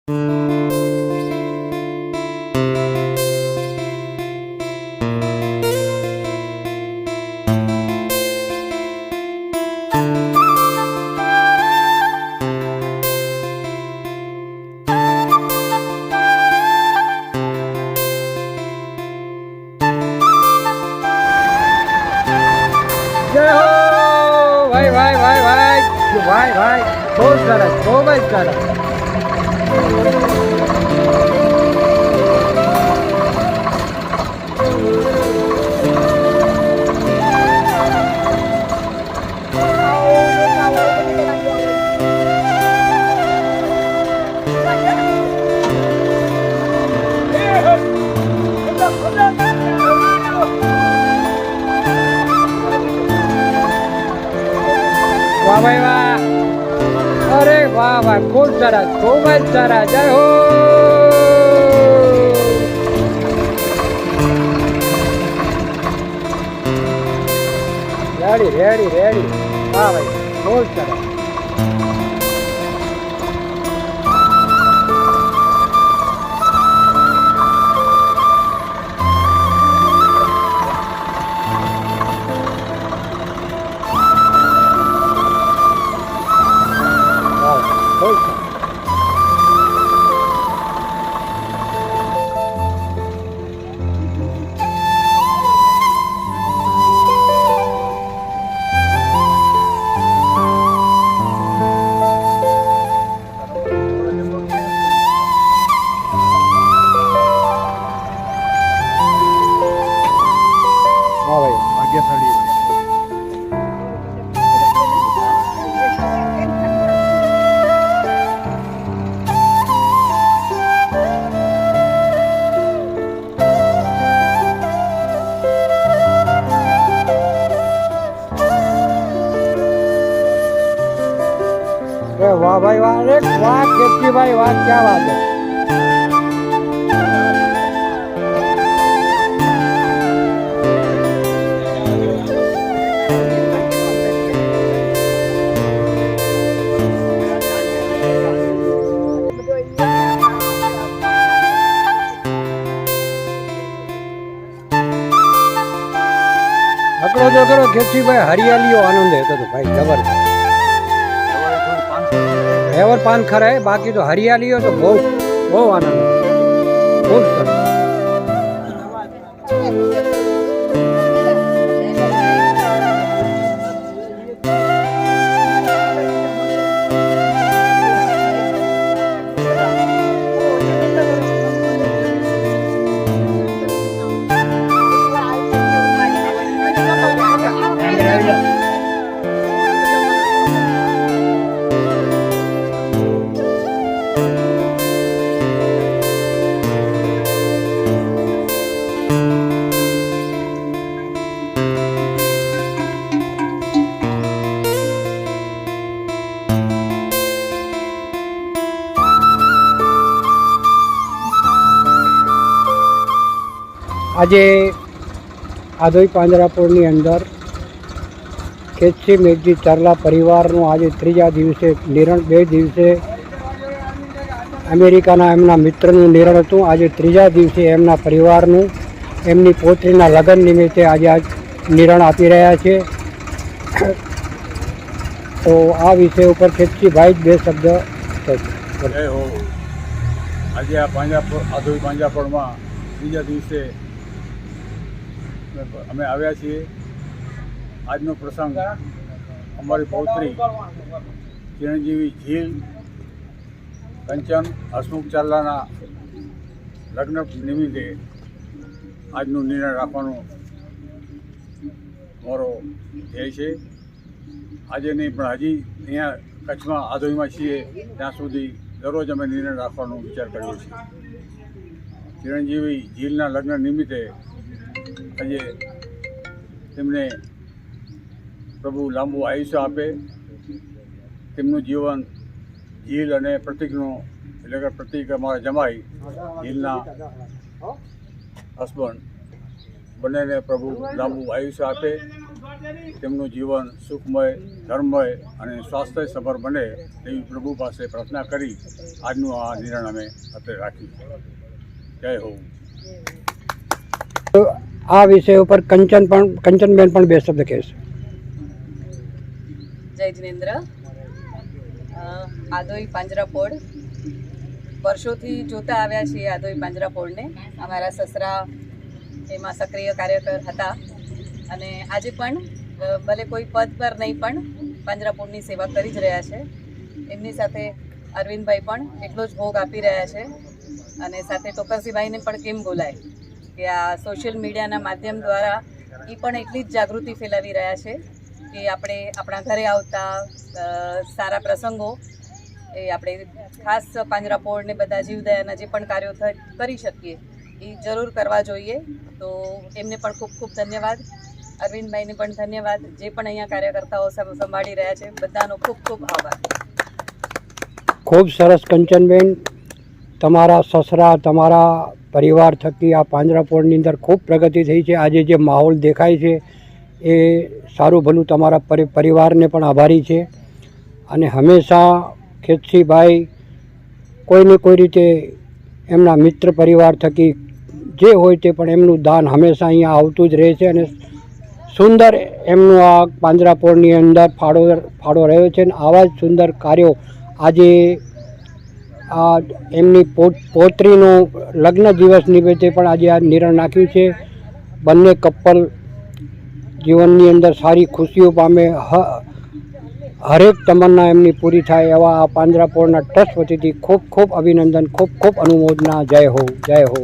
જય હો ભાઈ ભાઈ ભાઈ ભાઈ ભાઈ ભાઈ બહુ સરસ બહુ જ સરસ વાહ ભાઈ વાહ અરે વાહ વાહ ખૂબ સરસ ખૂબ જ સરસ જય હો રેડી રેડી રેડી વાહ ભાઈ ખૂબ સરસ वाह भाई वाह अरे वाह केतकी भाई वाह क्या बात है पकड़ो जो करो केतकी भाई हरियाली आनंद है तो भाई जबरदस्त और पान खरा है बाकी तो हरियाली हो तो बहुत बहुत आनंद बहुत सरस આજે આધોઈ પાંજરાપોળની અંદર કેતસી મેઘજી ચારલા પરિવારનું આજે ત્રીજા દિવસે નિરણ 2 દિવસે અમેરિકાના એમના મિત્રનું નિરણ હતું. આજે ત્રીજા દિવસે એમના પરિવારનું એમની પોત્રીના લગ્ન નિમિત્તે આજે નિરણ આપી રહ્યા છે. તો આ વિષય ઉપર કેતસીભાઈ 2 શબ્દ જય હો. આજે આ આધોઈ પાંજરાપોળમાં ત્રીજા દિવસે અમે આવ્યા છીએ. આજનો પ્રસંગ અમારી પૌત્રી ચિરંજીવી ઝીલ કંચન હસમુખ ચાલ્લાના લગ્ન નિમિત્તે આજનું નિર્ણય રાખવાનો મારો ધ્યેય છે. આજે નહીં પણ હજી અહીંયા કચ્છમાં આધોઈમાં છીએ ત્યાં સુધી દરરોજ અમે નિર્ણય રાખવાનો વિચાર કર્યો છે. ચિરંજીવી ઝીલના લગ્ન નિમિત્તે આજે તેમને પ્રભુ લાંબુ આયુષ્ય આપે, તેમનું જીવન ઝીલ અને પ્રતિકનું એટલે કે પ્રતિક અમારા જમાઈ ઝીલના હસબન્ડ બંનેને પ્રભુ લાંબુ આયુષ્ય આપે તેમનું જીવન સુખમય, ધર્મમય અને સ્વાસ્થ્યસભર બને એવી પ્રભુ પાસે પ્રાર્થના કરી આજનું આ નિર્ણય અમે અત્યારે રાખ્યું. જય હો. આ વિષય ઉપર કંચનબેન પણ બે શબ્દ કહેશે. જય જિનેન્દ્ર. આદોઈ પાંજરાપોળ વર્ષોથી જોતા આવ્યા છીએ. આદોઈ પાંજરાપોળને અમારા સસરા એમાં સક્રિય કાર્યકર હતા અને આજે પણ ભલે કોઈ પદ પર નહીં પણ પાંજરાપોળની સેવા કરી જ રહ્યા છે. એમની સાથે અરવિંદભાઈ પણ એટલો જ ભોગ આપી રહ્યા છે અને સાથે ટોકરસીભાઈને પણ કેમ બોલાય કે આ સોશિયલ મીડિયાના માધ્યમ દ્વારા એ પણ એટલી જ જાગૃતિ ફેલાવી રહ્યા છે કે આપણે આપણા ઘરે આવતા સારા પ્રસંગો એ આપણે ખાસ પાંજરાપોળને બધા જીવદયાના જે પણ કાર્યો કરી શકીએ એ જરૂર કરવા જોઈએ. તો એમને પણ ખૂબ ખૂબ ધન્યવાદ. અરવિંદભાઈને પણ ધન્યવાદ. જે પણ અહીંયા કાર્યકર્તાઓ સંભાળી રહ્યા છે બધાનો ખૂબ ખૂબ આભાર. ખૂબ સરસ કંચનબેન, તમારા સસરા તમારા પરિવાર થકી આ પાંજરાપોળની અંદર ખૂબ પ્રગતિ થઈ છે. આજે જે માહોલ દેખાય છે એ સારું ભલું તમારા પરિવારને પણ આભારી છે અને હંમેશા ખેતસીભાઈ કોઈને કોઈ રીતે એમના મિત્ર પરિવાર થકી જે હોય તે પણ એમનું દાન હંમેશા અહીંયા આવતું જ રહે છે અને સુંદર એમનું આ પાંજરાપોળની અંદર ફાળો રહ્યો છે અને આવા જ સુંદર કાર્યો આજે આ એમની પૌત્રીનો લગ્ન દિવસ નિમિત્તે પણ આજે આ નિર્ણય નાખ્યું છે. બંને કપલ જીવનની અંદર સારી ખુશીઓ પામે, હરેક તમન્ના એમની પૂરી થાય એવા આ પાંજરાપોળના ટ્રસ્ટ વતીથી ખૂબ ખૂબ અભિનંદન, ખૂબ ખૂબ અનુમોદના. જય હો, જય હો.